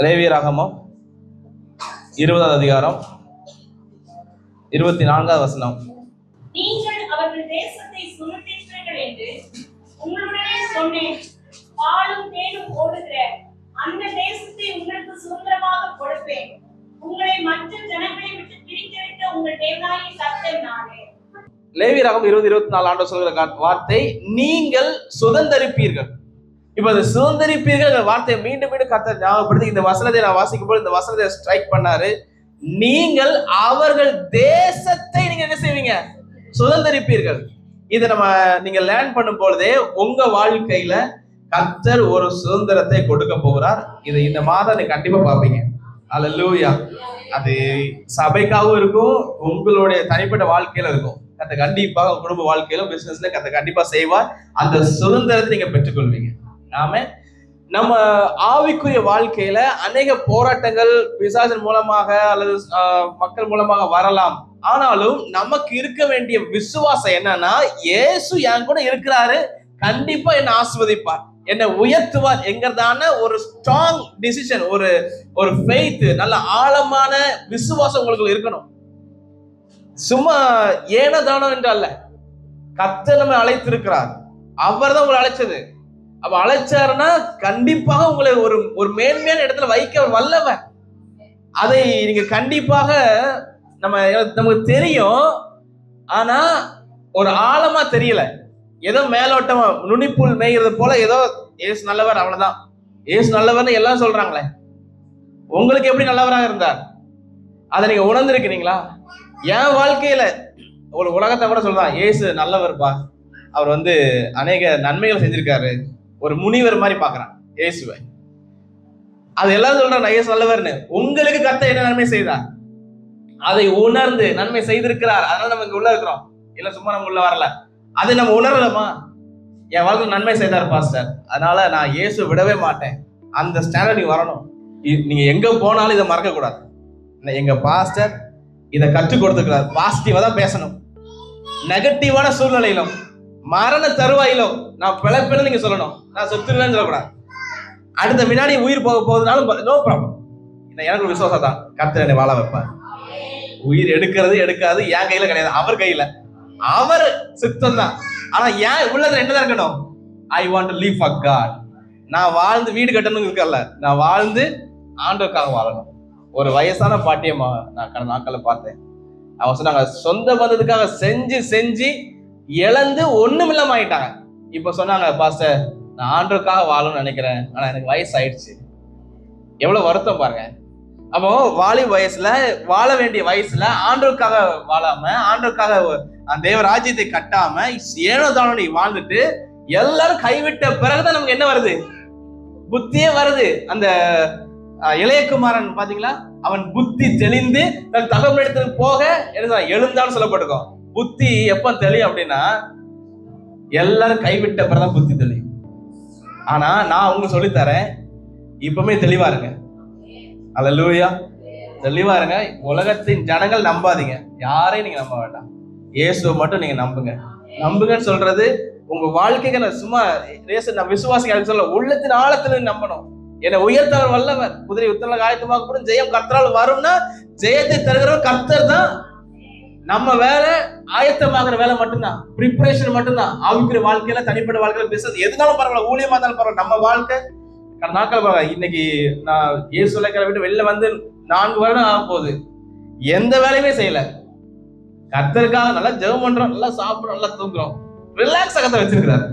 லேவியராகமம் 20வது அதிகாரம் 24வது வசனம். நீங்கள் அவர்கள் தேசத்தை சுதந்தரிப்பீர்கள் என்று உங்களுடனே சொன்னேன். பாலும் தேனும் ஓடுகிற அந்த தேசத்தை உங்களுக்கு சுதந்திரமாக கொடுப்பேன். உங்களை மற்ற ஜனங்களை விட்டு பிரித்தெடுத்த உங்கள் தேவனாகிய கர்த்தர் நானே. லேவியராகமம் 20-24 ஆண்டு சொல்கிற வார்த்தை நீங்கள் சுதந்தரிப்பீர்கள். இப்ப அது சுதந்தரிப்பீர்கள் வார்த்தையை மீண்டும் மீண்டும் கர்த்தர் ஞாபகப்படுத்தி இந்த வசனத்தை நான் வாசிக்கும் போது இந்த வசனத்தை ஸ்ட்ரைக் பண்ணாரு. நீங்கள் அவர்கள் தேசத்தை நீங்க என்ன செய்வீங்க? சுதந்தரிப்பீர்கள். இதை நீங்க லேர்ன் பண்ணும் பொழுதே உங்க வாழ்க்கையில கர்த்தர் ஒரு சுதந்திரத்தை கொடுக்க போகிறார். இதை இந்த மாதம் நீங்க கண்டிப்பா பாப்பீங்க. அல்லேலூயா. அது சபைக்காகவும் இருக்கும், உங்களுடைய தனிப்பட்ட வாழ்க்கையில இருக்கும். கர்த்தர் கண்டிப்பாக குடும்ப வாழ்க்கையில பிசினஸ்ல கர்த்தர் கண்டிப்பா செய்வார். அந்த சுதந்திரத்தை நீங்க பெற்றுக்கொள்வீங்க. ஆமென். நம்ம ஆவிக்குரிய வாழ்க்கையில அநேக போராட்டங்கள் பிசாசின் மூலமாக அல்லது மக்கள் மூலமாக வரலாம். ஆனாலும் நமக்கு இருக்க வேண்டிய விசுவாசம் என்னன்னா, இயேசு என் கூட இருக்கிறாரு, கண்டிப்பா என்னை ஆசீர்வதிப்பார், என்னை உயர்த்துவார் என்கிறதான ஒரு ஸ்ட்ராங் டிசிஷன், ஒரு ஃபெய்த், நல்ல ஆழமான விசுவாசம் உங்களுக்கு இருக்கணும். சும்மா ஏனோ தானோ என்று அல்ல, கர்த்தர் நம்மை அழைத்திருக்கிறார். அவர் தான் உங்களை அழைச்சது. அப்ப அழைச்சாருன்னா கண்டிப்பாக உங்களை ஒரு மேன்மையான இடத்துல வைக்க வல்லவர். அதை நீங்க கண்டிப்பாக நமக்கு தெரியும், ஆனா ஒரு ஆழமா தெரியல. ஏதோ மேலோட்டமா நுனிப்புல் மேய்கிறது போல ஏதோ ஏசு நல்லவர், அவ்வளவுதான். ஏசு நல்லவர்னு எல்லாம் சொல்றாங்களே, உங்களுக்கு எப்படி நல்லவராக இருந்தார் அதை நீங்க உணர்ந்திருக்கிறீங்களா? என் வாழ்க்கையில ஒரு உலகத்தை கூட சொல்றான், ஏசு நல்லவர்ப்பா, அவர் அநேக நன்மைகள் செஞ்சிருக்காரு, ஒரு முனிவர் மாதிரி பாக்குறான் இயேசுவை. அது எல்லாம் சொல்றான் இயேசு நல்லவர்னு. உங்களுக்கு கர்த்தர் என்ன நன்மை செய்தார் அதை உணர்ந்து நன்மை செய்திருக்கிறார், அதனால நம்ம இங்க உள்ள இருக்கிறோம். இல்ல சும்மா நம்ம உள்ள வரல, அதை நம்ம உணரலாமா? என் வாழ்க்கை நன்மை செய்தார் பாஸ்டர், அதனால நான் இயேசு விடவே மாட்டேன். அந்த ஸ்டாண்டர்ட் நீங்க வரணும். நீங்க எங்க போனாலும் இதை மறக்க கூடாது. எங்க பாஸ்டர் இதை கற்றுக் கொடுத்துக்கிறார். பாசிட்டிவா தான் பேசணும். நெகட்டிவான சூழ்நிலையிலும் மரண தருவாயிலும் நான் பிழைப்பேன்னு நீங்க சொல்லணும். நான் சொத்துருவேன்னு சொல்லக்கூடாது. அடுத்த வினாடி உயிர் போக போகுதுனாலும் நோ ப்ராப்ளம். எனக்கு ஒரு விசுவாசம் தான், கர்த்தர் என்னை வாழ வைப்பார். உயிர் எடுக்கிறது எடுக்காது என் கையில கிடையாது, அவர் கையில, அவர் சித்தம் தான். ஆனா ஏன் உள்ளதுல என்னதான் இருக்கணும்? I want to leave for God. நான் வாழ்ந்து வீடு கட்டணும் இருக்கல, நான் வாழ்ந்து ஆண்டவருக்காக வாழணும். ஒரு வயசான பாட்டியம்மா நான் கடந்த நாட்களை பார்த்தேன். அவங்க சொன்னாங்க, சொந்த பந்தத்துக்காக செஞ்சு செஞ்சு இழந்து ஒண்ணும் இல்லாம ஆயிட்டாங்க. இப்ப சொன்னாங்க, பாஸ்டர் நான் ஆண்டவருக்காக வாழணும்னு நினைக்கிறேன், ஆனா எனக்கு வயசு ஆயிடுச்சு. எவ்வளவு வருத்தம் பாருங்க. அப்போ வாலி வயசுல வாழ வேண்டிய வயசுல ஆண்டவருக்காக வாழாம, ஆண்டவருக்காக தேவ ராஜ்யத்தை கட்டாம ஏனோ தானோ நீ வாழ்ந்துட்டு எல்லாரும் கைவிட்ட பிறகுதான் நமக்கு என்ன வருது? புத்தியே வருது. அந்த இளையகுமாரன் பாத்தீங்களா, அவன் புத்தி தெளிந்து தன் தகவலிடத்துக்கு போக எழுந்தான்னு சொல்லப்பட்டிருக்கோம். புத்தி எப்ப தெளியும் அப்படின்னா, எல்லாரும் கைவிட்ட பிறகுதான் புத்தி தெளியும். ஆனா நான் உங்களுக்கு சொல்லித்தரேன், இப்பவுமே தெளிவா இருங்க. அல்லேலூயா. தெளிவா இருங்க. உலகத்தின் ஜனங்கள் நம்பாதீங்க, யாரையும் நீங்க நம்ப வேண்டாம், இயேசுவை மட்டும் நீங்க நம்புங்க. நம்புங்கன்னு சொல்றது உங்க வாழ்க்கைக்கு நான் சும்மா நான் விசுவாசிக்க சொல்ல, உள்ளத்தின் ஆழத்துல நம்பணும். என்னை உயர்த்தவர் வல்லவர், குதிரை உத்தரவு ஆயத்தமாக்கப்படும், ஜெயம் கர்த்தரால் வரும்னா ஜெயத்தை தருகிறவர் கர்த்தர் தான். நம்ம வேலை ஆயத்தமாகிற வேலை மட்டும்தான், ப்ரிப்பரேஷன் மட்டும்தான். ஆவிக்குரிய வாழ்க்கையில, தனிப்பட்ட வாழ்க்கையில, பிசினஸ் எதுனாலும் பரவாயில்ல, ஊழியமா இருந்தாலும் பரவாயில்ல, நம்ம வாழ்க்கை நாட்கள் பரவாயில்ல. இன்னைக்கு நான் இயேசு சொல்லிக்கிற விட்டு வெளில 4 வருடம் ஆக போகுது, எந்த வேலையுமே செய்யல. கர்த்தருக்காக நல்லா ஜெபம் பண்றோம், நல்லா சாப்பிடுறோம், நல்லா தூங்குறோம், ரிலாக்ஸா கர்த்தர் வச்சிருக்கிறாரு.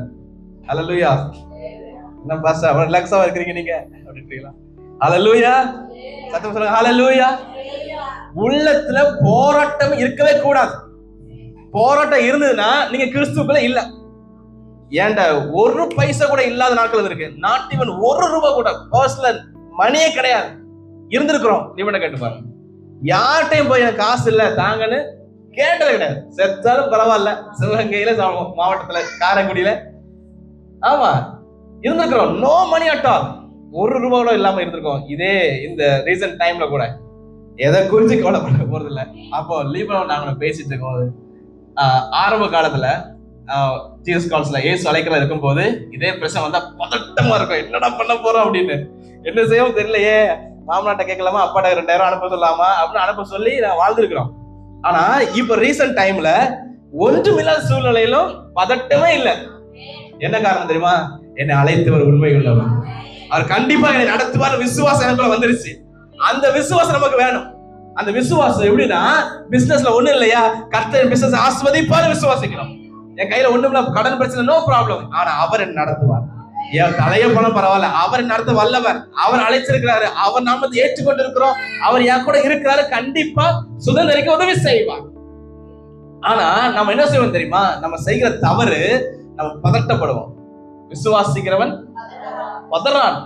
அல்லேலூயா. என்ன பாஸ்டர் அவ்வளவு ரிலாக்ஸா இருக்கிறீங்க நீங்க அப்படின்றீங்களா? அல்லேலூயா. சத்தம் சொல்லுங்க, அல்லேலூயா. உள்ளத்துல போராட்டம் இருக்கவே கூடாது. போராட்டம் இருந்ததுன்னா நீங்க கிறிஸ்துக்குள்ள இல்ல. ஏன்டா ஒரு பைசா கூட இல்லாத நாட்கள் இருக்கு. நாட் ஈவன் ₹1 கூட பர்சனல் மணியே கிடையாது. இருந்திருக்கிறோம். நீங்க கேட்டு பாருங்க. யார்ட்டையும் போய் எனக்கு காசு இல்ல தாங்கன்னு கேட்டது கிடையாது. செத்தாலும் பரவாயில்ல, சிவகங்கையில மாவட்டத்துல காரைக்குடியில ஆமா இருந்திருக்கிறோம். No money at all. ₹1 கூட இல்லாம இருந்திருக்கோம். இதே இந்த ரீசன்ட் டைம்ல கூட எதை குறிச்சு கவலைப்பட போறது இல்லை. அப்போ லீபனோன் நாங்க பேசிட்டு இருக்கோம். ஆரம்ப காலத்துல ஜீசஸ் கால்ஸ்ல ஏசு அழைக்கிறதா இருக்கும் போது இதே பிரச்சனை வந்தா பதட்டமா இருக்கும், என்னடா பண்ண போறோம் அப்படின்னு, என்ன செய்யவும் தெரியலையே, மாமனாட்ட கேட்கலாமா, அப்பாட்ட 2000 அனுப்ப சொல்லாமா அப்படின்னு அனுப்ப சொல்லி நான் வாழ்ந்துருக்கிறோம். ஆனா இப்ப ரீசன்ட் டைம்ல ஒன்றுமில்லாத சூழ்நிலையிலும் பதட்டமே இல்லை. என்ன காரணம் தெரியுமா? என்னை அழைத்தவர் உண்மை உள்ளவர், அவர் கண்டிப்பா என்னை நடத்துவார் விசுவாசம் எனக்குள்ள வந்துருச்சு. அந்த விசுவாசம் நமக்கு வேணும். அந்த விசுவாசம் எப்படின்னா, பிசினஸ்ல ஒண்ணு இல்லையா, கர்த்தர் பிசினஸ் ஆஸ்வதிப்பார் விசுவாசிக்கணும். என் கையில ஒண்ணுமில்ல, கடன் பிரச்சனை, நோ ப்ராப்ளம், ஆனா அவர் என்ன நடத்துவார். என் தலைய பணம் பரவாயில்ல, அவர் நடத்த வல்லவர், அவர் அழைச்சிருக்கிறாரு, அவர் நாமத்தை ஏற்றுக்கொண்டு இருக்கிறோம், அவர் என் கூட இருக்கிறாரு, கண்டிப்பா சுதந்திரிக்க உதவி செய்வார். ஆனா நம்ம என்ன செய்வோம் தெரியுமா? நம்ம செய்கிற தவறு, நம்ம பதட்டப்படுவோம். விசுவாசிக்கிறவன் பதறான்.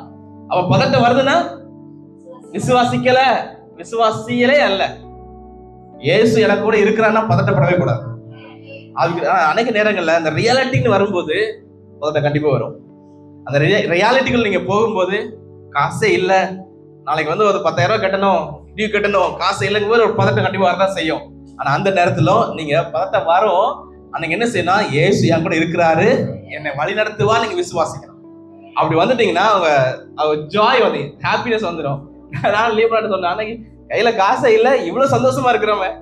அவன் பதட்டம் வருதுன்னா விசுவாசிக்கல, விசுவாசியலே அல்ல. இயேசு எனக்கு கூட இருக்கிறான்னா பதட்டப்படவே கூடாது. அதுக்கு அநேக நேரங்கள்ல அந்த ரியாலிட்டின்னு வரும்போது பதட்டம் கண்டிப்பா வரும். அந்த ரியாலிட்டிகள் நீங்க போகும்போது காசே இல்ல, நாளைக்கு வந்து ஒரு 10,000 கட்டணும், டியூ கட்டணும், காசு இல்லைங்கும் போது ஒரு பதட்டம் கண்டிப்பா வரதான் செய்யும். ஆனா அந்த நேரத்துல நீங்க பதட்டம் வரும், அன்னைக்கு என்ன செய்யணும்? இயேசு என் கூட இருக்கிறாரு, என்னை வழி நடத்துவா, நீங்க விசுவாசிக்கணும். அப்படி வந்துட்டீங்கன்னா அவங்க ஜாய் வந்து ஹாப்பினஸ் வந்துடும். நான் லீவ் பண்ண சொன்னேன், அன்னைக்கு கையில காசே இல்ல, இவ்வளவு சந்தோஷமா இருக்கிறவன்,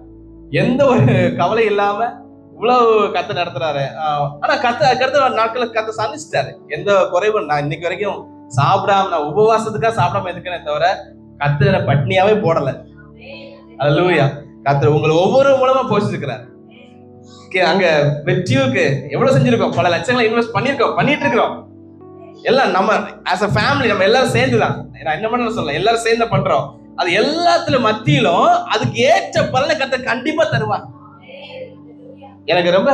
எந்த ஒரு கவலை இல்லாம இவ்வளவு கத்த நடத்துறாரு. ஆனா அடுத்த நாட்களை கத்த சந்திச்சிட்டாரு. எந்த குறைவும் நான் இன்னைக்கு வரைக்கும் சாப்பிடாம, நான் உபவாசத்துக்காக சாப்பிடாம இருக்கேனே தவிர கத்த பட்னியாவே போடல. அல்லேலூயா. கத்த உங்களை ஒவ்வொரு மூலமா போஷிச்சிருக்கிறார். அங்க வெற்றியுக்கு எவ்வளவு செஞ்சிருக்கோம், பல லட்சங்களை இன்வெஸ்ட் பண்ணிருக்கோம், பண்ணிட்டு இருக்கிறோம். எல்லாம் நம்ம ஆஸ் அ ஃபேமிலி நம்ம எல்லாரும் சேர்ந்துதான். நான் என்ன பண்ண சொல்ல, எல்லாரும் சேர்ந்து பண்றோம். அது எல்லாத்துல மத்தியிலும் அதுக்கு ஏற்ற பலனை கத்த கண்டிப்பா தருவார். எனக்கு ரொம்ப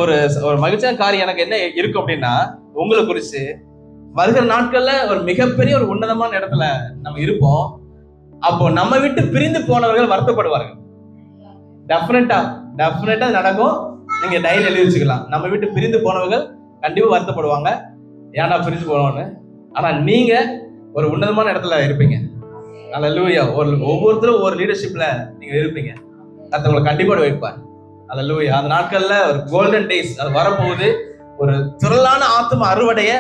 ஒரு மகிழ்ச்சியான காரியம் எனக்கு என்ன இருக்கும் அப்படின்னா, உங்களை குறிச்சு வருகிற நாட்கள்ல ஒரு மிகப்பெரிய ஒரு உன்னதமான இடத்துல நம்ம இருப்போம். அப்போ நம்ம விட்டு பிரிந்து போனவர்கள் வருத்தப்படுவார்கள். டெஃபினட்டா நடக்கும். நீங்க டைரி எழுதி வச்சுக்கலாம். நம்ம விட்டு பிரிந்து போனவர்கள் கண்டிப்பா வருத்தப்படுவாங்க, ஏன்னா பிரிஞ்சு போனோம்னு. ஆனா நீங்க ஒரு உன்னதமான இடத்துல இருப்பீங்க. அல்லேலூயா. ஒவ்வொருத்தரும் ஒரு லீடர்ஷிப்ல நீங்க இருப்பீங்க. கர்த்தர் உங்களை கண்டிப்பா வைப்பார். அல்லேலூயா. அந்த நாட்கள்ல ஒரு கோல்டன் டேஸ் அது வரப்போகுது. ஒரு திரளான ஆத்தும அறுவடைய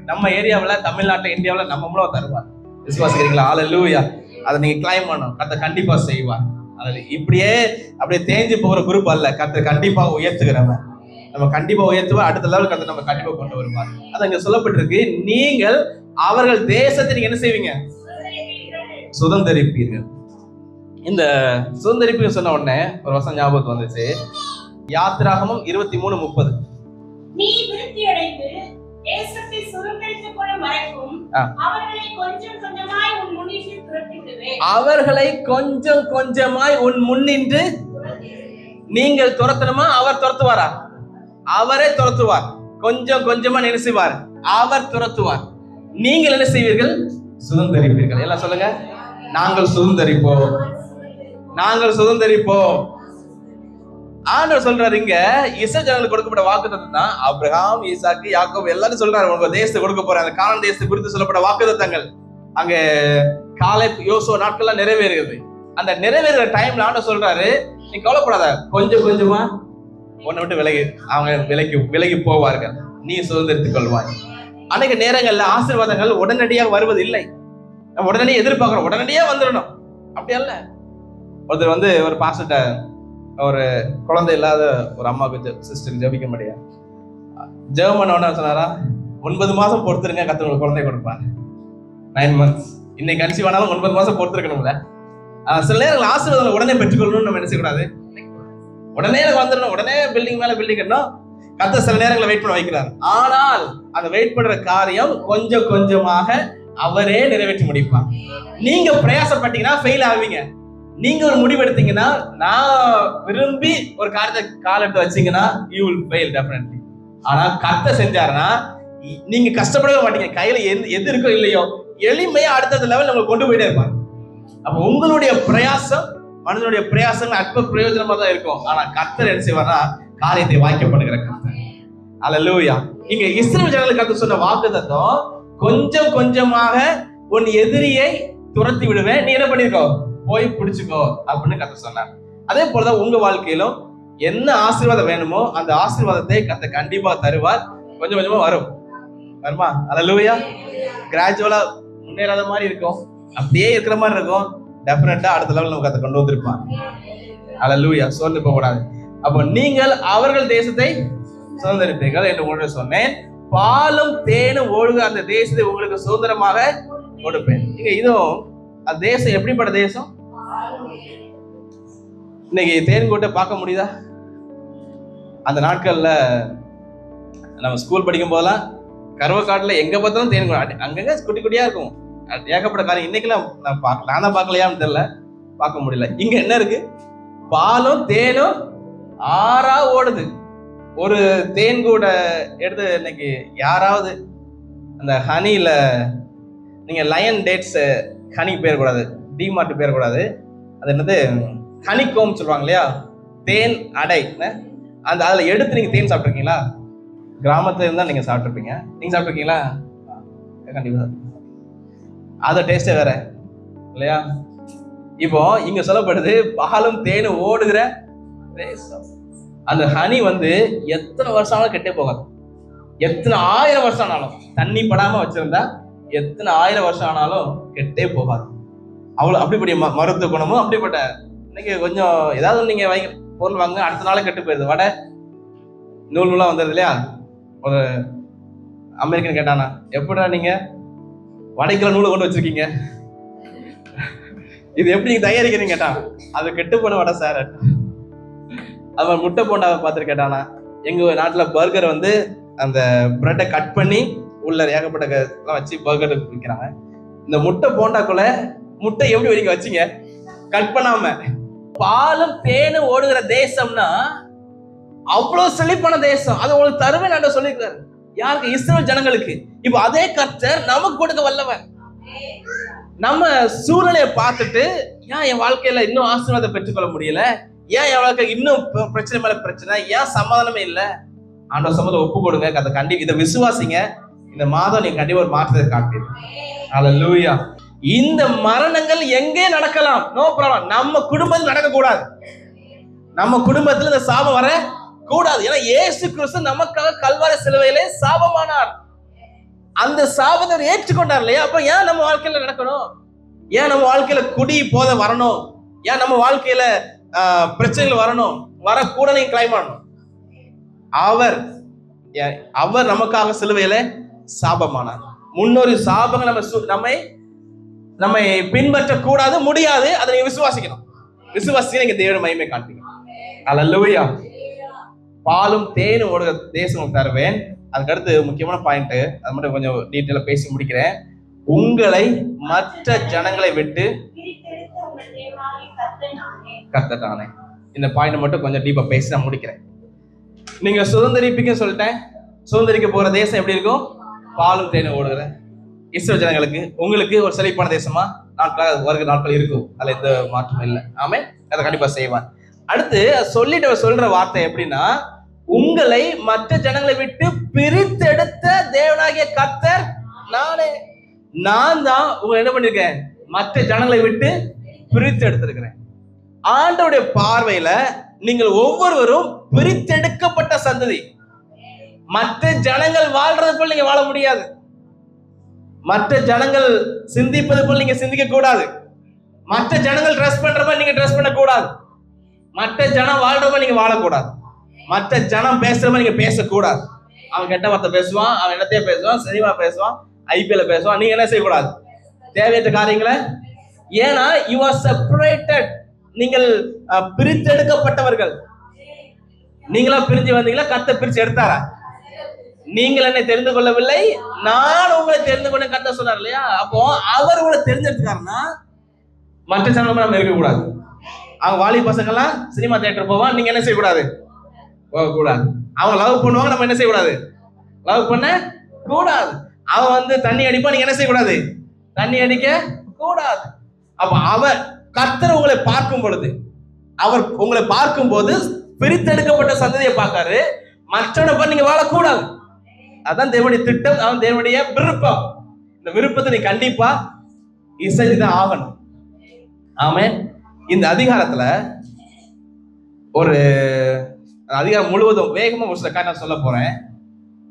நம்ம ஏரியாவுல, தமிழ்நாட்டுல, இந்தியாவுல நம்ம மூலம் தருவார். விசுவாசிக்கிறீங்களா? அல்லேலூயா. அதை நீங்க கிளைம் பண்ணணும். கர்த்தர் கண்டிப்பா செய்வார். அதுல இப்படியே அப்படியே தேஞ்சு போகிற குரூப் அல்ல. கர்த்தர் கண்டிப்பா உயர்த்துகிறவன். நம்ம கண்டிப்பா உயர்த்துவா, அடுத்த லெவலுக்கு கர்த்தர் நம்ம கண்டிப்பா கொண்டு வருவார். அது அங்க சொல்லப்பட்டிருக்கு, நீங்கள் அவர்கள் தேசத்தை நீங்க என்ன செய்வீங்க? சுதந்தரிப்பீர்கள். இந்த சுதந்தரிப்பு சொன்ன உடனே ஒரு வசனம் ஞாபகத்துக்கு வந்துச்சு. யாத்திராகமம் 23:30. நீ விருத்தி அடைந்து தேசத்தை சுதந்தரித்துக் கொள்ளும் வரைக்கும் அவர்களை கொஞ்சம் கொஞ்சமாய் உன் முன்னின்று துரத்தி விடுவேன். அவர்களை கொஞ்சம் கொஞ்சமாய் உன் முன்னின்று நீங்கள் துரத்தணுமா? அவர் துரத்துவாரா? அவரே துரத்துவார். கொஞ்சம் கொஞ்சமா என்ன செய்வார்? அவர் துரத்துவார். நீங்கள் என்ன செய்வீர்கள்? சுதந்தரிப்பீர்கள். எல்லாம் சொல்லுங்க, நாங்கள் சுதந்தரிப்போம், நாங்கள் சுதந்தரிப்போம். ஆண்டவர் சொல்றாரு, இங்க இஸ்ரவேல் ஜனங்களுக்கு கொடுக்கப்பட்ட வாக்குத்தத்தம் தான். ஆபிரகாம், ஈசாக்கு, யாக்கோபு எல்லாரும் சொல்றாரு, உங்க தேசத்தை கொடுக்க போறாங்க. அந்த கானான் தேசத்தை குறித்து சொல்லப்பட்ட வாக்குத்தத்தங்கள் அங்க காலேப், யோசுவா நாட்கள்லாம் நிறைவேறுகிறது. அந்த நிறைவேறுற டைம்ல ஆண்டவர் சொல்றாரு, நீ கவலைப்படாத, கொஞ்சம் கொஞ்சமா உன்னை விட்டு விலகி போவார்கள், நீ சுதந்திரித்துக் கொள்வாய். அநேக நேரங்கள்ல ஆசீர்வாதங்கள் உடனடியாக வருவது இல்லை. நம்ம உடனடியாக எதிர்பார்க்கிறோம், உடனடியா வந்துடணும். அப்படி அல்ல. ஒருத்தர் வந்து ஒரு பாஸ்டர்ட்ட, ஒரு குழந்தை இல்லாத ஒரு அம்மாவுக்கு சிஸ்டர் ஜெபிக்க முடியாது, ஜெபம் பண்ண சொன்னாரா, 9 மாசம் பொறுத்துருங்க, கர்த்தர் குழந்தை கொடுப்பாங்க. 9 months. இன்னைக்கு கன்சீவ் ஆனாலும் 9 மாசம் பொறுத்திருக்கணும்ல. சில நேரங்கள் ஆசீர்வாதங்களை உடனே பெற்றுக்கொள்ளணும்னு நம்ம என்ன செய்யக்கூடாது, உடனே எனக்கு வந்துடணும், உடனே பில்டிங் மேல பில்டிங் கட்டணும். கர்த்தர் சில நேரங்களை வெயிட் பண்ண வைக்கிறார். ஆனால் அந்த வெயிட் பண்ற காரியம் கொஞ்சம் கொஞ்சமாக அவரே நிறைவேற்றி முடிப்பார். நீங்க பிரயாசப்பட்டீங்கன்னா ஃபெயில் ஆவீங்க. நீங்க ஒரு முடிவு எடுத்தீங்கன்னா, நான் விரும்பி ஒரு காரியத்தை கால் எடுத்து வச்சீங்கன்னா you will fail definitely. ஆனா கர்த்தர் செஞ்சாருன்னா நீங்க கஷ்டப்படவே மாட்டீங்க. கையில எது இருக்கோ இல்லையோ எளிமையா அடுத்த லெவல் நம்ம கொண்டு போயிட்டே இருப்பாங்க. அப்ப உங்களுடைய பிரயாசம், மனிதனுடைய பிரயாசங்கள் அற்ப பிரயோஜனமா தான் இருக்கும். ஆனா கர்த்தர் என்ன செய்வார்னா காரியத்தை வாய்க்கப்படுகிற கர்த்தர். அல்லேலூயா. இங்க இஸ்ரவேல் ஜனங்களுக்கு கர்த்தர் சொன்ன வாக்குத்தத்தம், கொஞ்சம் கொஞ்சமாக உன் எதிரியை துரத்தி விடுவேன், நீ என்ன பண்ணிருக்கோ, போய் பிடிச்சுக்கோ அப்படின்னு கர்த்தர் சொன்னார். அதே போலதான் உங்க வாழ்க்கையிலும் என்ன ஆசீர்வாதம் வேணுமோ அந்த ஆசீர்வாதத்தை கர்த்தர் கண்டிப்பா தருவார். கொஞ்சம் கொஞ்சமா வருமா? அல்லேலூயா. கிராஜுவலா முன்னேறாத மாதிரி இருக்கும், அப்படியே இருக்கிற மாதிரி இருக்கும். டெஃபினட்டா அடுத்த லெவல் நமக்கு அதை கொண்டு வந்திருப்பான். அல்லேலூயா. சோர்ந்து போக கூடாது. அப்போ நீங்கள் அவர்கள் தேசத்தை சுதந்திரிப்பீர்கள் என்று உங்களுக்கு சொன்னேன். பாலும் தேனும் ஓடுகிற அந்த தேசத்தை உங்களுக்கு சுதந்திரமாக கொடுப்பேன். இங்க இதுவும் அந்த தேசம் எப்படிப்பட்ட தேசம்? இன்னைக்கு தேன் கூட்ட பார்க்க முடியுதா? அந்த நாட்கள்ல நம்ம ஸ்கூல் படிக்கும் போதெல்லாம் கருவக்காட்டுல எங்க பார்த்தாலும் தேன் கூட்டம், அங்கங்க குட்டி குட்டியா இருக்கும், ஏகப்பட்ட காரியம். இன்னைக்கெல்லாம் நான் தான் பார்க்கலையான்னு தெரியல, பார்க்க முடியல. இங்க என்ன இருக்கு? பாலும் தேனும் ஆறா ஓடுது. ஒரு தேன் கூட எடுத்து இன்னைக்கு யாராவது அந்த ஹனில, நீங்க லயன் டேட்ஸ் ஹனி பேரக்கூடாது, டிமார்ட் பேரக்கூடாது, அது என்னது ஹனிகோம் சொல்லுவாங்க இல்லையா, தேன் அடை. அந்த அதுல எடுத்து நீங்க தேன் சாப்பிட்டுருக்கீங்களா? கிராமத்துல இருந்தா நீங்க சாப்பிட்டுருப்பீங்க. நீங்க சாப்பிட்டுருக்கீங்களா? கண்டிப்பா. அத டேஸ்டே வேற இல்லையா? இப்போ இங்க சொல்லப்படுது பாலும் தேனும் ஓடுகிற தேசம். அந்த ஹனி வந்து எத்தனை வருஷம் ஆனாலும் கெட்டே போகாது. எத்தனை 1000 வருஷம் ஆனாலும், தண்ணி படாம வச்சிருந்தா எத்தனை 1000 வருஷம் ஆனாலும் கெட்டே போகாது. அவ்வளவு அப்படிப்பட்ட மருத்துவ குணமும் அப்படிப்பட்ட. இன்னைக்கு கொஞ்சம் ஏதாவது நீங்க பொருள் வாங்க, அடுத்த நாள் கெட்டு போயிருது. வடை நூல் நூலா வந்துருது இல்லையா? ஒரு அமெரிக்கன் கேட்டானா, எப்படா நீங்க வடைக்குள்ள நூலை கொண்டு வச்சிருக்கீங்க, இது எப்படி நீங்க தயாரிக்கிறீங்க கேட்டான். அது கெட்டு போன வடை சார். அவன் முட்டை போண்டாவை பார்த்துட்டு கேட்டானா, எங்க நாட்டுல பர்கர் வந்து அந்த பிரெட்டை கட் பண்ணி உள்ள ஏகப்பட்ட வச்சு பர்கர் விற்கிறாங்க. இந்த முட்டை போண்டாக்குள்ள முட்டை எப்படி நீங்க வச்சீங்க கட் பண்ணாம? பாலும் தேனும் ஓடுகிற தேசம்னா அவ்வளவு செழிப்பான தேசம். அது உங்களுக்கு தருவேன் நான் சொல்லியிருக்காரு. யாருக்கு? இஸ்ரவேல் ஜனங்களுக்கு. இப்ப அதே கர்த்தர் நமக்கு கொடுக்க வல்லவர். நம்ம சூழ்நிலையை பார்த்துட்டு ஏன் என் வாழ்க்கையில இன்னும் ஆசீர்வாதத்தை பெற்றுக்கொள்ள முடியல, ஏன் என் வாழ்க்கை இன்னும் பிரச்சனை மேல பிரச்சனை, ஏன் சமாதானமே இல்லை, ஆண்டவர் சமூகத்தை ஒப்பு கொடுங்க. அதை கண்டிப்பா இதை விசுவாசிங்க. இந்த மாதம் நீங்க கண்டிப்பா ஒரு மாற்றத்தை காட்டுவீங்க. அல்லேலூயா. இந்த மரணங்கள் எங்கே நடக்கலாம், நோ ப்ராப்ளம். நம்ம குடும்பத்தில் நடக்க கூடாது. நம்ம குடும்பத்துல இந்த சாபம் வர கூடாது. ஏன்னா இயேசு கிறிஸ்து நமக்காக கல்வாரி சிலுவையிலே சாபமானார். அந்த சாபத்தை ஏற்றுக்கொண்டார் இல்லையா? அப்ப ஏன் நம்ம வாழ்க்கையில நடக்கணும்? ஏன் நம்ம வாழ்க்கையில குடி போத வரணும்? ஏன் நம்ம வாழ்க்கையில பிரச்சனைகள் வரணும்? வரக்கூட நீங்க கிளைம் பண்ணணும். அவர் நமக்காக சிலுவையில சாபமானார். முன்னொரு சாபங்கள் நம்மை பின்பற்ற கூடாது, முடியாது. அதை நீங்க விசுவாசிக்கணும். விசுவாசி நீங்க தேவனுடைய மகிமை காண்பீங்க. அல்லேலூயா. பாலும் தேனும் ஓடுகிற தேசம் தருவேன். அதுக்கடுத்து முக்கியமான பாயிண்ட், அது மட்டும் கொஞ்சம் டீட்டெயிலா பேசி முடிக்கிறேன். உங்களை மற்ற ஜனங்களை விட்டு கர்த்தர். இந்த பாயிண்ட் மட்டும் கொஞ்சம் டீப்பா பேசி நான் முடிக்கிறேன். நீங்க சுதந்திரிப்பீங்க சொல்லிட்டேன். சுதந்திரிக்க போற தேசம் எப்படி இருக்கும்? பாலும் தேனும் ஓடுகிற இஸ்ரவேல் ஜனங்களுக்கு. உங்களுக்கு ஒரு செழிப்பான தேசமா நாட்களாக வருகிற நாட்கள் இருக்கும். அதுல எந்த மாற்றமும் இல்லை. ஆமே, அதை கண்டிப்பா செய்வான். அடுத்து சொல்லிட்டு சொல்ற வார்த்தை எப்படின்னா, உங்களை மற்ற ஜனங்களை விட்டு பிரித்தெடுத்த தேவனாகிய கர்த்தர் நானே. நான் தான் உங்களை என்ன பண்ணிருக்கேன்? மற்ற ஜனங்களை விட்டு பிரித்து எடுத்திருக்கிறேன். ஆண்டவருடைய பார்வையில நீங்கள் ஒவ்வொருவரும் பிரித்தெடுக்கப்பட்ட சந்ததி. மற்ற ஜனங்கள் வாழ்றது போல் நீங்க வாழ முடியாது. மற்ற ஜனங்கள் சிந்திப்பது போல் நீங்க சிந்திக்க கூடாது. மற்ற ஜனங்கள் ட்ரெஸ் பண்ற மாதிரி நீங்க ட்ரெஸ் பண்ண கூடாது. மற்ற ஜனம் வாழ்ற மாதிரி நீங்க வாழக்கூடாது. மற்ற ஜனம் பேசுற மாதிரி நீங்க பேசக்கூடாது. அவன் கெட்ட வார்த்தை பேசுவான், அவன் என்னத்தையே பேசுவான், சினிமா பேசுவான், ஐபிஎல் பேசுவான். நீங்க என்ன செய்யக்கூடாது? தேவையற்ற காரியங்களை. ஏன்னா யூ ஆர் செப்பரேட்டட். நீங்கள் பிரித்தெடுக்கப்பட்டவர்கள். நீங்களா பிரிஞ்சு வந்தீங்களா? கர்த்தர் பிரிச்சு எடுத்தாரா? நீங்கள் என்னை தெரிந்து கொள்ளவில்லை, நான் உங்களை தெரிந்து கொள்ள கர்த்தர் சொன்னார் இல்லையா? அப்போ அவர் உங்களை தெரிஞ்செடுத்துக்காருன்னா மற்ற ஜனங்கள் நம்ம இருக்கக்கூடாது. அவங்க வாலி பசங்க எல்லாம் சினிமா தியேட்டர் போவான், நீங்க என்ன செய்யக்கூடாது? போகக்கூடாது. அவங்க லவ் பண்ணுவாங்க, நம்ம என்ன செய்யக்கூடாது? லவ் பண்ண கூடாது. அவன் வந்து தண்ணி அடிப்பா, நீங்க என்ன செய்யக்கூடாது? தண்ணி அடிக்க கூடாது. அப்ப அவர் கர்த்தர் உங்களை பார்க்கும் பொழுது, அவர் உங்களை பார்க்கும் போது பிரித்தெடுக்கப்பட்ட சந்ததியை பார்க்காரு. மற்றவனை நீங்க வாழக்கூடாது. அதான் தேவனுடைய திட்டம், அவன் தேவனுடைய விருப்பம். இந்த விருப்பத்தை நீ கண்டிப்பா இசைஞ்சுதான் ஆகணும். ஆமென். இந்த அதிகாரத்துல ஒரு அதிகாரம் முழுவதும் வேகமா ஒரு சில காரணம் சொல்ல போறேன்.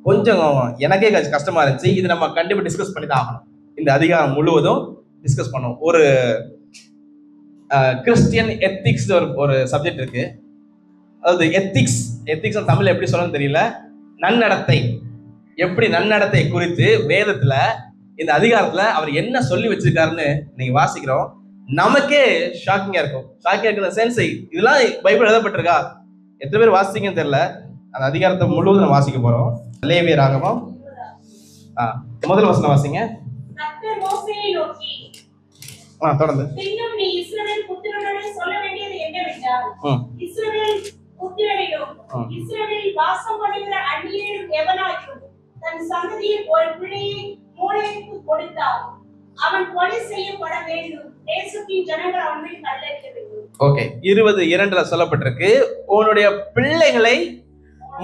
கொஞ்சம் எனக்கே கஷ்டமா இருந்துச்சு. இது நம்ம கண்டிப்பா டிஸ்கஸ் பண்ணி தான் ஆகணும். இந்த அதிகாரம் முழுவதும் டிஸ்கஸ் பண்ணுவோம். ஒரு கிறிஸ்டியன் எத்திக்ஸ் ஒரு சப்ஜெக்ட் இருக்கு. அதாவது எத்திக்ஸ் தமிழ் எப்படி சொல்லணும்னு தெரியல. நன்னடத்தை, எப்படி நன்னடத்தை குறித்து வேதத்துல இந்த அதிகாரத்துல அவர் என்ன சொல்லி வச்சிருக்காருன்னு நீங்க வாசிக்கிறோம். நமக்கே ஷாக்கிங்கா இருக்கும். சென்ஸ் இதெல்லாம் பைபிள் எழுதப்பட்டிருக்கா? எத்தனை பேர் வாசிங்கன்னு தெரியல. அந்த அதிகாரத்தை முழுவதும் நம்ம வாசிக்க போறோம். லேவியராகமம் முதல் வசனம் வாசிங்க. கர்த்தர் மோசேயை நோக்கி, தொடர்ந்து. பின்னும் நீ இஸ்ரவேல் புத்திரரோடு சொல்ல வேண்டியது என்னவென்றால், இஸ்ரவேல் புத்திரரிலும் இஸ்ரவேலில் வாசம் பண்ணுகிற அந்நியரிலும் எவனாகிலும் தன் சந்ததியில் ஒரு பிள்ளையை மோளேகுக்கு கொடுத்தால் அவன் கொலை செய்யப்பட வேண்டும். தேசத்தின் ஜனங்கள் அவன் மேல் கல்லெறிய வேண்டும். ஓகே, 22 சொல்லப்பட்டிருக்கு, உன்னுடைய பிள்ளைகளை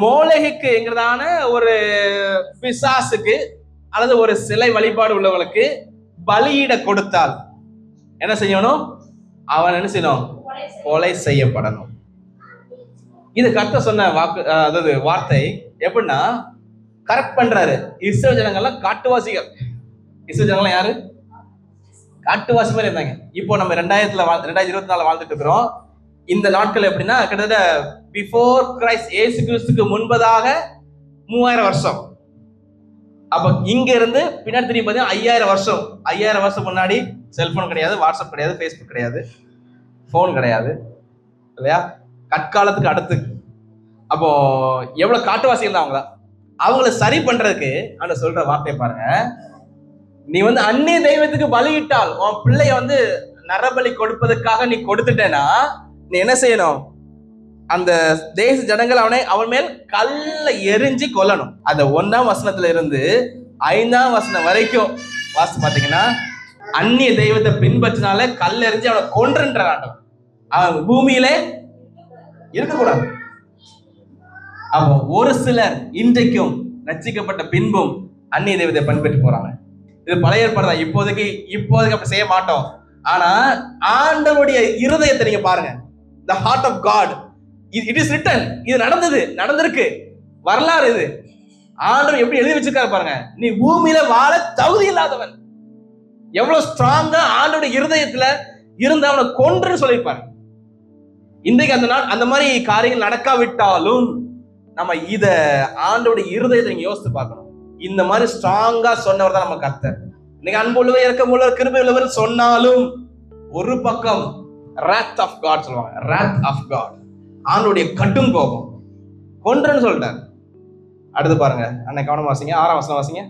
மோளேகுக்கு என்கிறதான ஒரு பிசாசுக்கு அல்லது ஒரு சிலை வழிபாடு உள்ளவங்களுக்கு பலியிட கொடுத்தால் என்ன செய்யணும்? அவன் என்ன செய்யணும்? கொலை செய்யப்படணும். இது கர்த்தர் சொன்ன அதாவது வார்த்தை எப்படின்னா கரெக்ட் பண்றாரு. இஸ்ரவேல் ஜனங்கள்லாம் காட்டுவாசிகள். இஸ்ரவேல் ஜனங்கள்லாம் யாரு? காட்டுவாசி மாதிரி இருந்தாங்க. இப்போ நம்ம 2024 வாழ்ந்துட்டு இருக்கிறோம். இந்த நாட்கள் எப்படின்னா கிட்டத்தட்ட பிஃபோர் கிரைஸ்ட், இயேசு கிறிஸ்துக்கு முன்பதாக 3000 வருஷம். அப்ப இங்க இருந்து பின்னாடி திரும்பி பார்த்தீங்கன்னா 5000 வருஷம் முன்னாடி செல்போன் கிடையாது, வாட்ஸ்அப் கிடையாது, ஃபேஸ்புக் கிடையாது, போன் கிடையாது இல்லையா? கற்காலத்துக்கு அடுத்து. அப்போ எவ்வளவு காட்டுவாசிகள் தான் அவங்கள சரி பண்றதுக்கு அந்த சொல்ற வார்த்தையை பாருங்க. நீ அந்நிய தெய்வத்துக்கு பலியிட்டால் உன் பிள்ளைய நரபலி கொடுப்பதற்காக நீ கொடுத்துட்டேன்னா நீ என்ன செய்யணும்? அந்த தேச ஜனங்கள் அவன் மேல் கல்ல எரிஞ்சு கொல்லணும். அந்த 1ஆம் வசனத்துல இருந்து 5ஆம் வசனம் வரைக்கும் வாசி பாத்தீங்கன்னா அந்நிய தெய்வத்தை பின்பற்றினால கல் எரிஞ்சு அவனை கொன்றுன்றான். அவன் பூமியிலே இருக்கக்கூடாது. அப்போ ஒரு சிலர் இன்றைக்கும் ரட்சிக்கப்பட்ட பின்பும் அந்நிய தெய்வத்தை பின்பற்றி போறாங்க. இது பழைய ஏற்பாடு தான். இப்போதைக்கு அப்படி செய்ய மாட்டோம். ஆனா ஆண்டவருடைய இருதயத்தை நீங்க பாருங்க. The heart of God, it is written. இது நடந்திருக்கு, வரலாறு இது. ஆண்டவர் எப்படி எழுதி வச்சிருக்காரு பாருங்க. நீ பூமியில வாழ தகுதி இல்லாதவன். எவ்வளவு ஸ்ட்ராங்கா ஆண்டவருடைய இருதயத்துல இருந்து அவனை கொன்று சொல்லியிருப்பாரு. இன்றைக்கு அந்த மாதிரி காரியங்கள் நடக்காவிட்டாலும் நம்ம இத ஆண்டவருடைய இருதயத்தை நீங்க யோசித்து பார்க்கணும். இந்த மாதிரி ஸ்ட்ராங்கா சொன்னவர் தான் நம்ம கர்த்தர். இன்னைக்கு அன்புள்ளவர், இரக்கமுள்ளவர், கிருபை உள்ளவர் சொன்னாலும் ஒரு பக்கம் wrath of God சொல்லுவாங்க. wrath of God, ஆண்டவருடைய கடும் கோபம், கொன்றுன்னு சொல்லிட்டார். அடுத்து பாருங்க, அன்னை கவனம் வாசிங்க. 6ஆம் வசனம் வாசிங்க.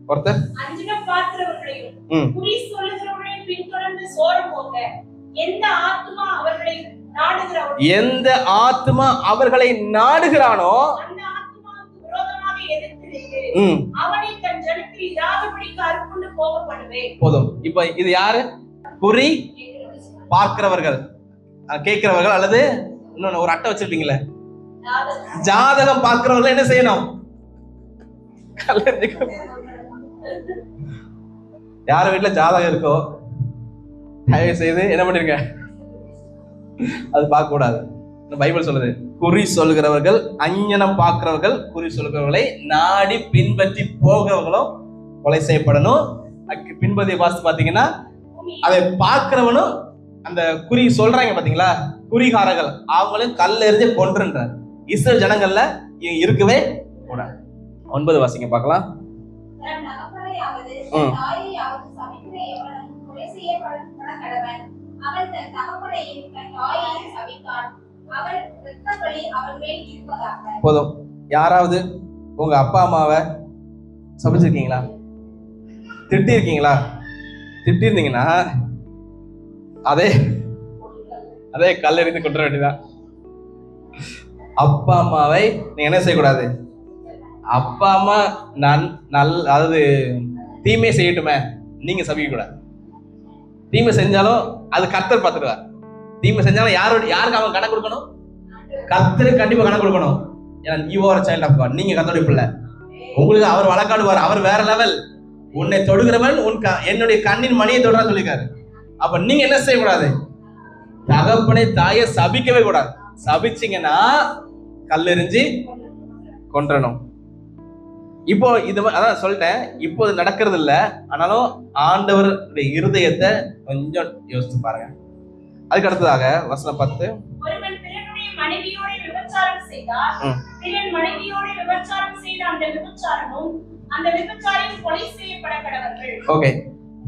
ஒருத்தர் அஞ்சின பாத்திரவர்களையும் குறி சொல்லுகிறவர்களையும் பின்தொடர்ந்து சோரம் போக எந்த ஆத்துமா அவர்களை நாடுகிறானோ அந்த ஆத்துமாவுக்கு விரோதமாக எதிர்த்து அவனை தன் ஜனத்தில் இராதபடிக்கு அறுப்புண்டு போக பண்ணுவேன். போதும். இப்ப இது யாரு? குறி பார்க்கிறவர்கள், கேட்கிறவர்கள், அல்லது இன்னொன்னு ஒரு அட்டை வச்சிருப்பீங்களே ஜாதகம் பார்க்கிறவர்கள் என்ன செய்யணும்? யார் வீட்டுல ஜாதகம் இருக்கோ தயவு செய்து என்ன பண்ணிருங்க, அது பார்க்க கூடாது. பைபிள் சொல்லுது, குறி சொல்கிறவர்கள், அஞ்ஞனம் பார்க்கிறவர்கள், குறி சொல்கிறவர்களை நாடி பின்பற்றி போகிறவர்களும் கொலை செய்யப்படணும். பின்பதி வாசி பாத்தீங்கன்னா அதை பார்க்கிறவனும் அந்த குறி சொல்றாங்க பாத்தீங்களா, குறிகாரர்கள், அவங்களும் கல்லெறிஞ்சு கொன்றுன்றார். இஸ்ரவேல் ஜனங்கள்ல இருக்கவே கூடாது. 9 வாசிங்க பார்க்கலாம். போதும். யாராவது உங்க அப்பா அம்மாவை சபிச்சிருக்கீங்களா? திட்டி இருக்கீங்களா? திட்டி இருந்தீங்கன்னா அதே கல்லெறிந்து கொன்ற வேண்டியதான். அப்பா அம்மாவை நீங்க என்ன செய்யக்கூடாது? அப்பா அம்மா அதாவது தீமை செய்யட்டுமே, நீங்க சபிக்க கூடாது. தீமை செஞ்சாலும் அது கர்த்தர் பார்த்துடுவார். தீமை செஞ்சாலும் யாருக்கு அவன் கணக்கு கொடுக்கணும்? கர்த்தருக்கு கண்டிப்பா கணக்கு கொடுக்கணும். ஏன்னா you are a child of God, நீங்க கர்த்தருடைய பிள்ளை. உங்களுக்கு அவர் வழக்காடுவார். அவர் வேற லெவல். உன்னை தொடுகிறவன் என்னுடைய கண்ணின் மணியை தொடுறா சொல்லிருக்காரு. அப்ப நீங்க என்ன செய்யக்கூடாது? தகப்பனை தாயை சபிக்கவே கூடாது. சபிச்சீங்கன்னா கல்லெறிஞ்சு கொன்றணும். இப்போ இது அதான் சொல்லிட்டேன், இப்போ இது நடக்கிறது இல்ல. ஆனாலும் ஆண்டவருடைய இருதயத்தை கொஞ்சம் யோசிச்சு பாருங்க. அதுக்கு அடுத்ததாக வசனம் 10. ஒருவன் பிறனுடைய மனைவியோடு விபச்சாரம் செய்தால் பிறன் மனைவியோடு விபச்சாரம் செய்த அந்த விபச்சாரமும் அந்த விபச்சாரியும் கொலை செய்யப்பட கடவர்கள். ஓகே,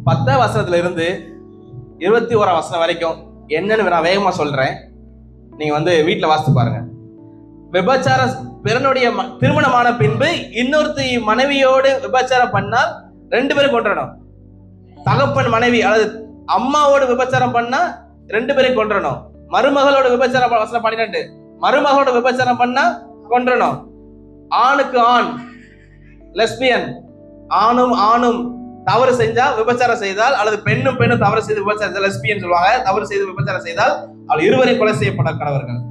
10 வசனத்துல இருந்து 21 வசனம் வரைக்கும் என்னன்னு நான் வேகமா சொல்றேன், நீங்க வீட்டுல வாசித்து பாருங்க. விபச்சாரம் பிறனுடைய திருமணமான பின்பு இன்னொருத்தி மனைவியோடு விபச்சாரம் பண்ணால் 2 பேரும் கொன்றணும். தகப்பன் மனைவி அல்லது அம்மாவோடு விபச்சாரம் பண்ணா 2 பேரும் கொன்றணும். மருமகளோட விபச்சாரம் வசனம் 12 மருமகளோட விபச்சாரம் பண்ணா கொன்றணும். ஆணுக்கு ஆண் லெஸ்பியன், ஆணும் ஆணும் தவறு செஞ்சா விபச்சாரம் செய்தால், அல்லது பெண்ணும் பெண்ணும் தவறு செய்து விபச்சாரம் லெஸ்பியன் சொல்லுவாங்க, தவறு செய்து விபச்சாரம் செய்தால் அவள் இருவரையும் கொலை செய்யப்பட கடவர்கள்.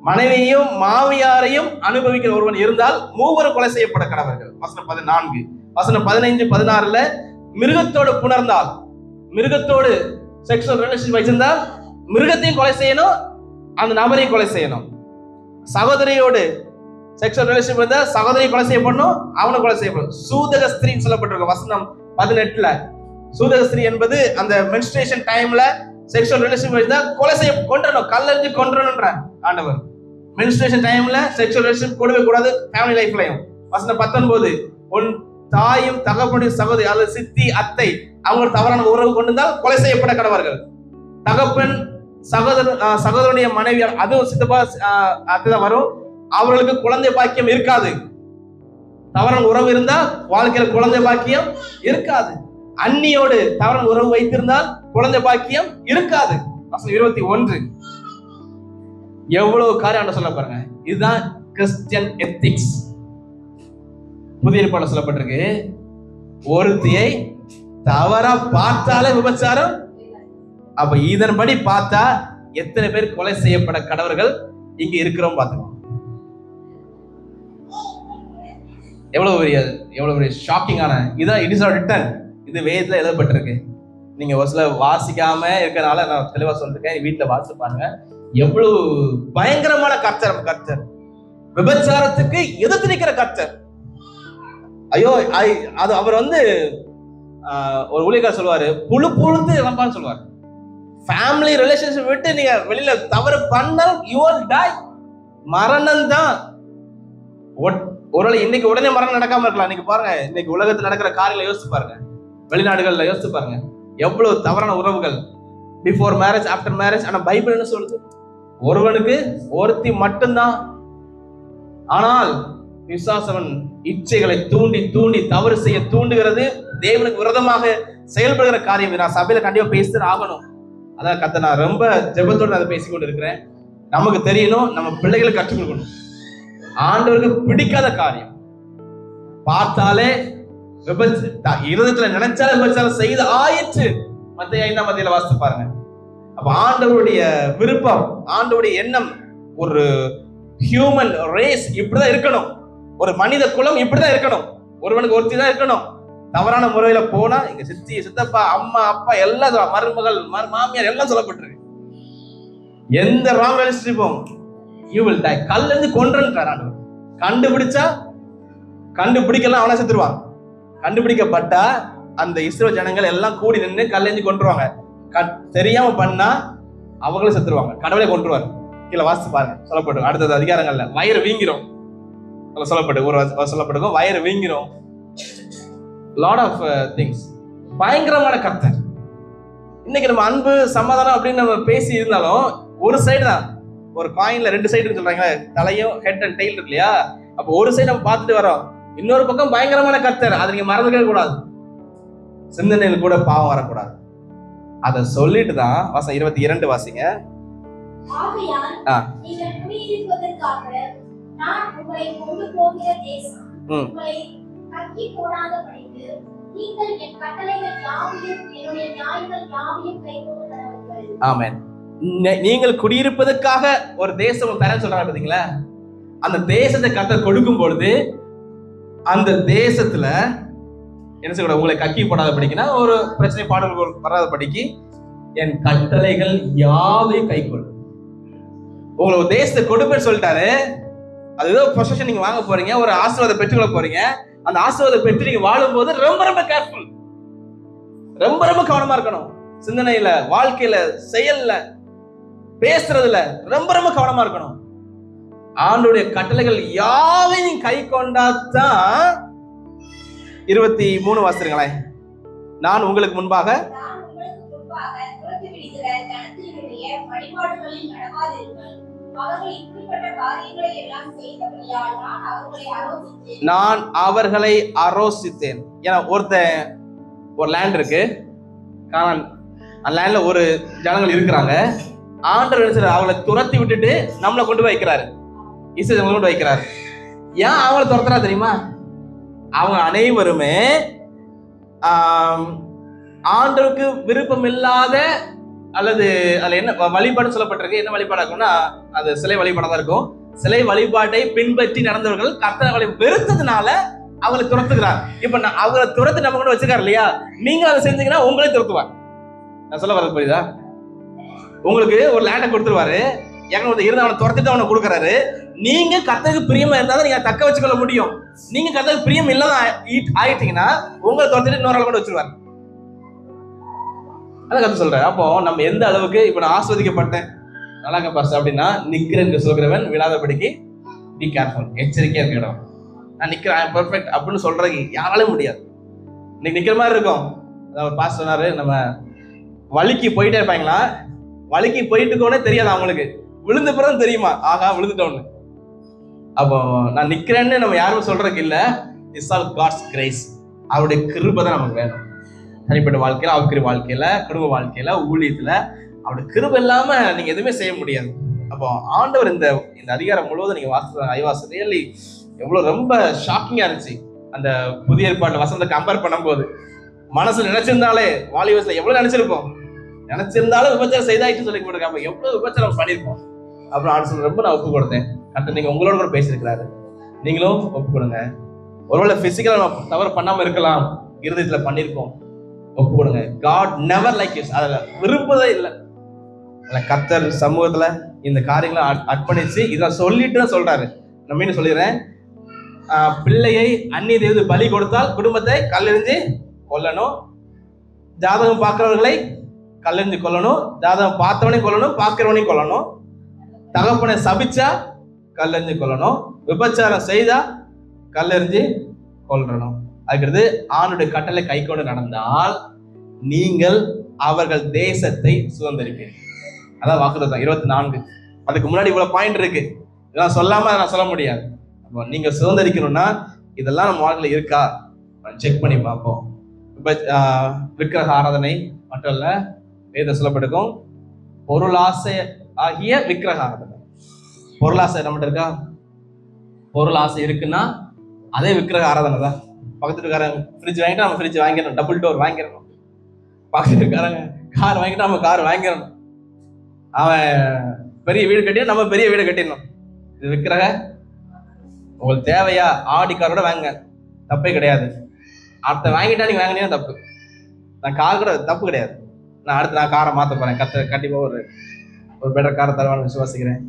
மனைவியையும் மாமியாரையும் அனுபவிக்கிற ஒருவன் இருந்தால் 3 கொலை செய்யப்பட கடவர்கள். வசனம் 14. வசனம் 15 16 மிருகத்தோடு புணர்ந்தால், மிருகத்தோடு செக்ஷுவல் ரிலேஷன் வச்சிருந்தால் மிருகத்தையும் கொலை செய்யணும், அந்த நபரையும் கொலை செய்யணும். சகோதரியோடு செக்ஷுவல் ரிலேஷன் இருந்தா சகோதரியை கொலை செய்யப்படணும், அவனை கொலை செய்யப்படும். சூதக ஸ்திரீன்னு சொல்லப்பட்டிருக்க வசனம் 18. சூதக ஸ்திரீ என்பது அந்த மென்ஸ்ட்ரேஷன் டைம்ல செக்ஷுவல் ரிலேஷன் இருந்தா கொலை செய்ய கொன்றணும், கல்லறிஞ்சு கொன்றணும்ன்ற ஆண்டவர். மென்ஸ்ட்ரேஷன் டைம்ல செக்ஷுவல் ரிலேஷன் கூடவே கூடாது ஃபேமிலி லைஃப்லயும். வசனம் 19 உன் தாயும் தகப்பனுடைய சகோதரி அல்லது சித்தி அத்தை அவங்க தவறான உறவு கொண்டிருந்தால் கொலை செய்யப்பட கடவர்கள். தகப்பன் சகோதரனுடைய மனைவி, அதுவும் சித்தப்பா அத்தைதான் வரும், அவர்களுக்கு குழந்தை பாக்கியம் இருக்காது. தவறான உறவு இருந்தா வாழ்க்கையில குழந்தை பாக்கியம் இருக்காது. அன்னியோடு தவறான உறவு வைத்திருந்தால் குழந்தை பாக்கியம் இருக்காது. வசனம் 21 எவ்வளவு காரியம் சொல்ல பாருங்க. இதுதான் கிறிஸ்டியன் எத்திக்ஸ். புதிய ஏற்பாடுல சொல்லப்பட்டிருக்கு, ஒருத்தியை தவறா பார்த்தாலே விபச்சாரம். அப்ப இதன்படி பார்த்தா எத்தனை பேர் கொலை செய்யப்பட கடவர்கள் இங்க இருக்கிறோம் பாத்துக்கோங்க. எவ்வளவு பெரிய ஷாக்கிங்கான இதான். இட் இஸ் ரிட்டன், இது வேதத்துல எழுதப்பட்டிருக்கு. நீங்க ஒரு சில வாசிக்காம இருக்கனால நான் தெளிவா சொல்லிருக்கேன், வீட்டுல வாசிச்சு பாருங்க. எவ்வளவு பயங்கரமான கர்த்தர், விபச்சாரத்துக்கு எதிர்த்து நிக்கிற கர்த்தர். ஐயோ, அது அவர் ஒரு ஊழியக்காரர் சொல்லுவாரு, புழு புழுந்து இளம்பான்னு சொல்லுவாரு. ஃபேமிலி ரிலேஷன்ஷிப் விட்டு நீங்க வெளியில தவறு பண்ணால் யூ வில் டை, மரணம் தான். ஒருவேளை இன்னைக்கு உடனே மரணம் நடக்காம இருக்கலாம். இன்னைக்கு பாருங்க, இன்னைக்கு உலகத்தில் நடக்கிற காரியங்களை யோசிச்சு பாருங்க, வெளிநாடுகள்ல யோசிச்சு பாருங்க, எவ்வளவு தவறான உறவுகள் பிஃபோர் மேரேஜ் ஆஃப்டர் மேரேஜ். ஆனா பைபிள் என்ன சொல்லுது? ஒருவனுக்கு ஒருத்தி மட்டும்தான். ஆனால் பிசாசவன் இச்சைகளை தூண்டி தூண்டி தவறு செய்ய தூண்டுகிறது. தேவனுக்கு விரோதமாக செயல்படுகிற காரியம். நான் சபையில கண்டிப்பா பேசிட்டு ஆகணும். அதான் கத்த நான் ரொம்ப ஜெபத்தோடு அதை பேசிக்கொண்டு இருக்கிறேன். நமக்கு தெரியணும், நம்ம பிள்ளைகளை கற்றுக் கொடுக்கணும். ஆண்டவருக்கு பிடிக்காத காரியம் பார்த்தாலே இருதயத்துல நினைச்சாலே விபச்சாரம் செய்து ஆயிற்று. மத்திய 5ஆம் அதிகாரத்துல வாசித்து பாருங்க. அப்ப ஆண்டவருடைய விருப்பம், ஆண்டவருடைய எண்ணம், ஒரு ஹியூமன் ரேஸ் இப்படிதான் இருக்கணும், ஒரு மனித குலம் இப்படிதான் இருக்கணும், ஒருவனுக்கு ஒருத்தி தான் இருக்கணும். தவறான முறையில போனா இங்க சித்தி சித்தப்பா அம்மா அப்பா எல்லாம் மருமகள் மாமியார் எல்லாம் சொல்லப்பட்டிருக்கு. எந்த ராங் ரிலேஷன்ஷிப்பும் யூ வில் டை. கல்லெந்து கொன்றுன்றார் ஆண்டவர். கண்டுபிடிக்கலாம் அவனா செத்துருவான். கண்டுபிடிக்கப்பட்டா அந்த இஸ்ரேல் ஜனங்கள் எல்லாம் கூடி நின்று கல்லெஞ்சு கொன்றுவாங்க. தெரியாம பண்ணா அவங்களும் செத்துருவாங்க. கடவுளை கொன்றுவார். கீழே வாசித்து பாருங்க, சொல்லப்படும் அடுத்தது அதிகாரங்கள்ல. வயிறு வீங்கிரும் சொல்லப்படும், வயிறு வீங்கிரும். Lot of things. பயங்கரமான கர்த்தர். இன்னைக்கு நம்ம அன்பு சமாதானம் அப்படின்னு நம்ம பேசி இருந்தாலும் ஒரு சைடு தான். ஒரு காயின்ல 2 சைடு சொல்றாங்க, தலையும் ஹெட் அண்ட் டெயில் இருக்கு இல்லையா? அப்ப ஒரு சைடு நம்ம பார்த்துட்டு வரோம், இன்னொரு பக்கம் பயங்கரமான கர்த்தர். அதை நீங்க மறந்துக்க கூடாது. சிந்தனையில் கூட பாவம் வரக்கூடாது. அத சொல்லிட்டு தான் வாசம் 22 வாசிங்க. ஆமென். நீங்கள் குடியிருப்பதற்காக ஒரு தேசம் தரேன்னு சொல்றாங்க பாத்தீங்களா? அந்த தேசத்தை கர்த்தர் கொடுக்கும் பொழுது அந்த தேசத்துல என்ன சொல்ற, உங்களை கக்கி போடாத படிக்கினா ஒரு பிரச்சனை பாடல்கள் வராத படிக்கு என் கட்டளைகள் யாவையும் கைக்கொள். உங்களை ஒரு தேசத்தை கொடுப்பேன்னு சொல்லிட்டாரு. அது ஏதோ பொசிஷன் நீங்க வாங்க போறீங்க, ஒரு ஆசீர்வாதம் பெற்றுக்கொள்ள போறீங்க. அந்த ஆசீர்வாதத்தை பெற்று நீங்க வாழும்போது ரொம்ப ரொம்ப கேர்ஃபுல், ரொம்ப ரொம்ப கவனமா இருக்கணும். சிந்தனையில, வாழ்க்கையில, செயல்ல, பேசுறதுல ரொம்ப ரொம்ப கவனமா இருக்கணும். ஆண்டவருடைய கட்டளைகள் யாவையும் நீங்க கை கொண்டாதான் 23 வாசிங்களேன். நான் உங்களுக்கு முன்பாக நான் அவர்களை அரோசித்தேன். ஏன்னா ஒரு லேண்ட் இருக்கு, அந்த லேண்ட்ல ஒரு ஜனங்கள் இருக்கிறாங்க. ஆண்டவர் அவங்களை துரத்தி விட்டுட்டு நம்மளை கொண்டு போய் வைக்கிறாரு, இஸ்ரவேலை கொண்டு வைக்கிறாரு. ஏன் அவங்களை துரத்துறா தெரியுமா? அவங்க அனைவருமே ஆண்டவருக்கு விருப்பம் இல்லாத அல்லது அதுல என்ன வழிபாடு சொல்லப்பட்டிருக்கு, என்ன வழிபாடா இருக்கும்னா அது சிலை வழிபாடாதான் இருக்கும். சிலை வழிபாட்டை பின்பற்றி நடந்தவர்கள் கர்த்தரை வெறுத்ததுனால அவங்களை துரத்துக்கிறார். இப்ப அவங்களை துரத்து நம்ம கூட வச்சிருக்காரு இல்லையா, நீங்க அதை செஞ்சீங்கன்னா உங்களே துரத்துவார். நான் சொல்ல வரது புரியுதா? உங்களுக்கு ஒரு லேண்டை கொடுத்துருவாரு, இருந்து அவனை துரத்திட்டு அவனை கொடுக்குறாரு. நீங்க கர்த்தருக்கு பிரியமா இருந்தாலும் நீங்க தக்க வச்சுக்கொள்ள முடியும். நீங்க கர்த்தருக்கு பிரியம் இல்லாத ஆயிட்டீங்கன்னா உங்களை துரத்திட்டு இன்னொரு ஆள் கூட வச்சிருவாரு. அதான் கத்து சொல்றேன். அப்போ நம்ம எந்த அளவுக்கு இப்ப நான் ஆஸ்வதிக்கப்பட்டேன் நல்லாங்க பாஸ்டர் அப்படின்னா, நிக்கிறேன் சொல்கிறவன் விழாதபடிக்கு பி கேர்ஃபுல், எச்சரிக்கையா இருக்கணும். நான் நிக்கிறேன் பெர்ஃபெக்ட் அப்படின்னு சொல்றதுக்கு யாராலும் முடியாது. இன்னைக்கு நிக்கிற மாதிரி இருக்கும். அதாவது பாஸ்டர் சொன்னாரு, நம்ம வலிக்கு போயிட்டே இருப்பாங்களா, வலிக்கு போயிட்டு இருக்கோன்னே தெரியாது அவங்களுக்கு, விழுந்த பிறகு தெரியுமா ஆகா விழுந்துட்டோன்னு. அப்போ நான் நிக்கிறேன்னு நம்ம யாரும் சொல்றதுக்கு இல்ல, இட்ஸ் ஆல் காட்ஸ் கிரேஸ். அவருடைய கிருபை தான் நமக்கு வேணும். தனிப்பட்ட வாழ்க்கையில, ஆவிக்குரிய வாழ்க்கையில, குடும்ப வாழ்க்கையில, ஊழியத்துல அவருடைய கிருபை இல்லாம நீங்க எதுவுமே செய்ய முடியாது. அப்போ ஆண்டவர் இந்த அதிகாரம் முழுவதும் நீங்க வாசித்த ரியலி எவ்வளவு ரொம்ப ஷாக்கிங்கா இருந்துச்சு. அந்த புதிய ஏற்பாடு வசனத்தை கம்பேர் பண்ணும்போது மனசு நினைச்சிருந்தாலே வாலி வயசுல எவ்வளவு நினைச்சிருப்போம், நினைச்சிருந்தாலும் விபச்சாரம் செய்தாயிட்டு சொல்லி கொடுக்காம எவ்வளவு விபச்சாரம் பண்ணிருப்போம். அப்புறம் ஆண்டு ரொம்ப நான் ஒப்பு கொடுத்தேன். அடுத்து நீங்க உங்களோட கூட பேசியிருக்கிறாரு, நீங்களும் ஒப்பு கொடுங்க. ஒருவேளை பிசிக்கலா நம்ம தவறு பண்ணாம இருக்கலாம், இருதயத்துல பண்ணிருக்கோம், ஒப்பு கொடுங்க. காட் நெவர் லைக் யூ, அதுல விருப்பதே இல்லை. கர்த்தர் சமூகத்துல இந்த காரியங்களை அர்ப்பணிச்சு இதை சொல்லிட்டு சொல்றாரு. நான் மீண்டும் சொல்லிடுறேன், பிள்ளையை அந்நிய தேவதை பலி கொடுத்தால் குடும்பத்தை கல்லெறிஞ்சு கொல்லணும், ஜாதகம் பார்க்கிறவர்களை கல்லெறிஞ்சு கொல்லணும், ஜாதகம் பார்த்தவனையும் கொல்லணும், பார்க்கிறவனையும் கொல்லணும், தகப்பனை சபிச்சா கல்லெறிஞ்சு கொல்லணும், விபச்சாரம் செய்தா கல்லெறிஞ்சு கொல்லணும். அதுக்கு ஆணுடைய கட்டளை கை கொண்டு நடந்தால் நீங்கள் அவர்கள் தேசத்தை சுதந்திரிப்பீர்கள். அதான் வாக்குத்தத்தம் 24. அதுக்கு முன்னாடி இவ்வளவு பாயிண்ட் இருக்கு, இதெல்லாம் சொல்லாம நான் சொல்ல முடியாது. அப்போ நீங்க சுதந்திரிக்கணும்னா இதெல்லாம் நம்ம வாழ்க்கையில இருக்கா செக் பண்ணி பார்ப்போம். விக்கிரக ஆராதனை மட்டும் இல்ல, வேத சொல்லப்பட்டிருக்கும் பொருளாசை ஆகிய விக்கிரக ஆராதனை. பொருளாசை நம்மகிட்ட இருக்கா? பொருள் ஆசை இருக்குன்னா அதே விக்கிரக ஆராதனை தான். பக்கத்து இருக்காரங்க ஃப்ரிட்ஜ் வாங்கிட்டா நம்ம ஃப்ரிட்ஜ் வாங்கிடணும், டபுள் டோர் வாங்கிடணும். பக்கத்து இருக்காரங்க கார் வாங்கிட்டா நம்ம கார் வாங்கிடணும். அவன் பெரிய வீடு கட்டினா நம்ம பெரிய வீடு கட்டிடணும். இது விக்கிரக. உங்களுக்கு தேவையா? ஆடி காரோட வாங்க, தப்பே கிடையாது. அடுத்த வாங்கிட்டா நீங்க வாங்கினீங்கன்னா தப்பு. நான் கார் கூட தப்பு கிடையாது. நான் காரை மாற்ற போறேன், கண்டிப்பா ஒரு பெட்டர் காரை தருவான்னு விசுவாசிக்கிறேன்.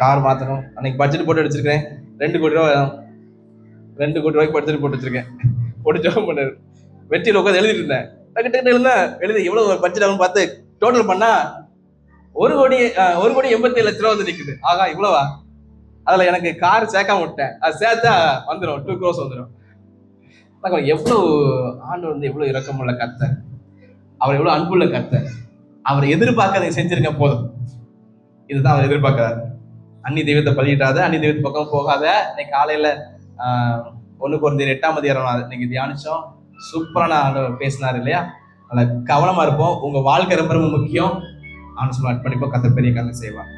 கார் மாற்றணும். அன்னைக்கு பட்ஜெட் போட்டு வச்சிருக்கேன், 2 கோடி ரூபா, 2 கோடி ரூபாய்க்கு பட்ஜெட் போட்டு வச்சிருக்கேன். போட்டு ஜோம் பண்ணு வெற்றியில் உட்காந்து எழுதிட்டு இருந்தேன். எழுதி எவ்வளவு பட்ஜெட் ஆகும்னு பார்த்து டோட்டல் பண்ணா 1,87,00,000 வந்து நிக்குது. ஆகா இவ்வளவா? அதுல எனக்கு கார் சேர்க்காம விட்டேன், அது சேர்த்தா வந்துடும் 2 crores வந்துடும். எவ்வளவு ஆண்டவர் வந்து எவ்வளவு இரக்கமுள்ள கர்த்தர், அவர் எவ்வளவு அன்புள்ள கர்த்தர். அவர் எதிர்பார்க்க செஞ்சிருக்க போதும். இதுதான் அவர் எதிர்பார்க்கிறார். அந்நிய தெய்வத்தை பலியிட்டாத, அந்நிய தெய்வத்து பக்கம் போகாத. இன்னைக்கு காலையில 1 Corinthians 8 இன்னைக்கு தியானிச்சோம். சூப்பரான ஆண்டவர் பேசினார் இல்லையா? அதில் கவனமா இருப்போம். உங்க வாழ்க்கை ரொம்ப ரொம்ப முக்கியம். ஆண்டு அர்ப்பணிப்போம். கர்த்தர் பெரிய காரியம் செய்வார்.